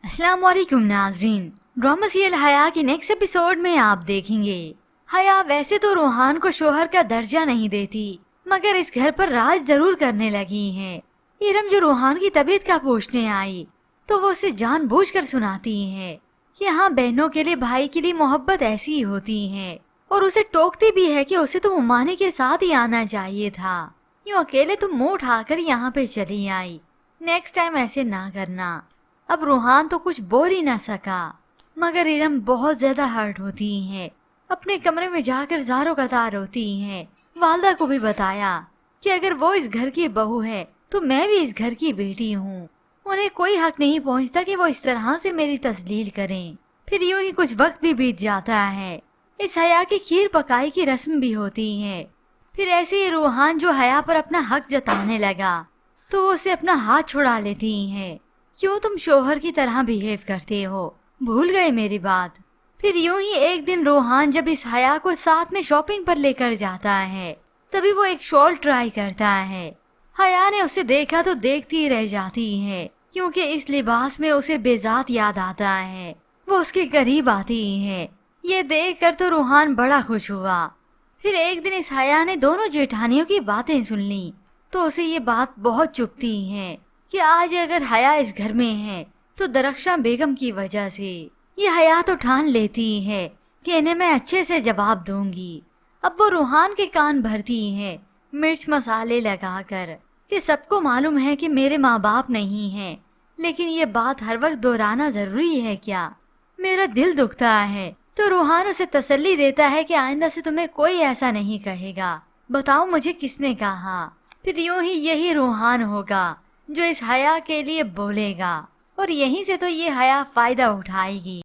अस्सलाम वालेकुम नाजरीन। ड्रामा सीरियल हया के नेक्स्ट एपिसोड में आप देखेंगे हया वैसे तो रूहान को शोहर का दर्जा नहीं देती, मगर इस घर पर राज जरूर करने लगी है। इरम जो रूहान की तबीयत का पूछने आई तो वो उसे जानबूझकर सुनाती है कि हाँ, बहनों के लिए भाई के लिए मोहब्बत ऐसी ही होती है, और उसे टोकती भी है कि उसे तो उमानी के साथ ही आना चाहिए था। यूँ अकेले तुम मुंह उठाकर यहाँ पे चली आई, नेक्स्ट टाइम ऐसे ना करना। अब रूहान तो कुछ बोल ही ना सका, मगर इरम बहुत ज्यादा हर्ट होती है। अपने कमरे में जाकर ज़ारो कतार रोती है। वालदा को भी बताया कि अगर वो इस घर की बहू है तो मैं भी इस घर की बेटी हूँ, उन्हें कोई हक नहीं पहुँचता कि वो इस तरह से मेरी तस्लील करें। फिर यूं ही कुछ वक्त भी बीत जाता है। इस हया की खीर पकाई की रस्म भी होती है। फिर ऐसे ही रूहान जो हया पर अपना हक जताने लगा तो वो उसे अपना हाथ छुड़ा लेती है। क्यों तुम शोहर की तरह बिहेव करते हो, भूल गए मेरी बात। फिर यूं ही एक दिन रूहान जब इस हया को साथ में शॉपिंग पर लेकर जाता है तभी वो एक शॉल ट्राई करता है। हया ने उसे देखा तो देखती रह जाती है, क्योंकि इस लिबास में उसे बेजात याद आता है। वो उसके करीब आती है। ये देख कर तो रूहान बड़ा खुश हुआ। फिर एक दिन इस हया ने दोनों जेठानियों की बातें सुन ली तो उसे ये बात बहुत चुभती है कि आज अगर हया इस घर में है तो दरख्शां बेगम की वजह से। ये हया तो ठान लेती है कि इन्हें मैं अच्छे से जवाब दूंगी। अब वो रूहान के कान भरती है मिर्च मसाले लगाकर कि सबको मालूम है कि मेरे माँ बाप नहीं हैं, लेकिन ये बात हर वक्त दोहराना जरूरी है क्या? मेरा दिल दुखता है। तो रूहान उसे तसल्ली देता है कि आइंदा से तुम्हें कोई ऐसा नहीं कहेगा। बताओ मुझे किसने कहा? फिर यूं ही यही रूहान होगा जो इस हया के लिए बोलेगा, और यहीं से तो ये हया फायदा उठाएगी।